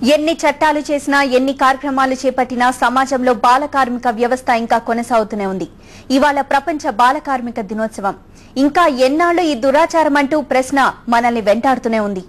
ఎన్ని చట్టాలు చేసినా ఎన్ని కార్యక్రమాలు చేపట్టినా సమాజంలో బాల కార్మిక వ్యవస్థ ఇంకా కొనసాగుతూనే ఉంది. ఇవాళ ప్రపంచ బాల కార్మిక దినోత్సవం. ఇంకా ఎన్నాళ్ళు ఈ దురాచారం అంటూ ప్రశ్న మనల్ని వెంటాడుతూనే ఉంది.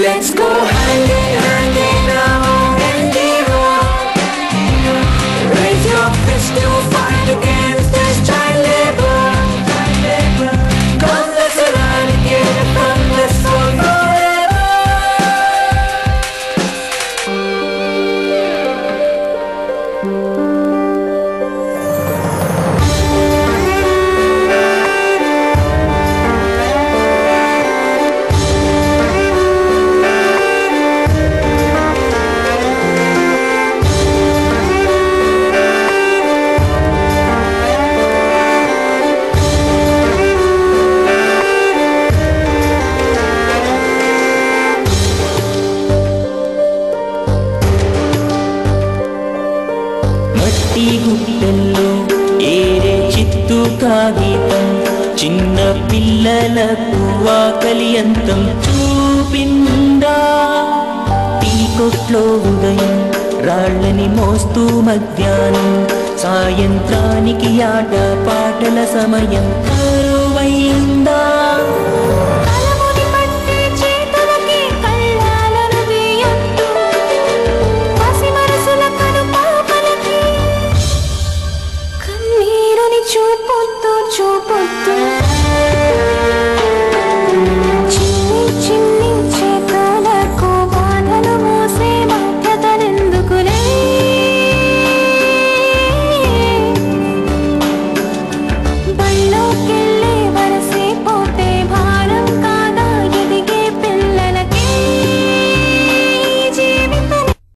Let's go hand in hand in a home and raise your fist to fight against this child labor. Come let's eradicate it from this soul forever. గుట్టల్లో ఏరే చిత్తు కాగితం చిన్న పిల్లలకు ఆకలి అంతం చూపిందా. టీ కొట్లో ఉదయం రాళ్ళని మోస్తూ మధ్యాహ్నం సాయంత్రానికి ఆట పాటల సమయం కరువైందా. చూపొద్దు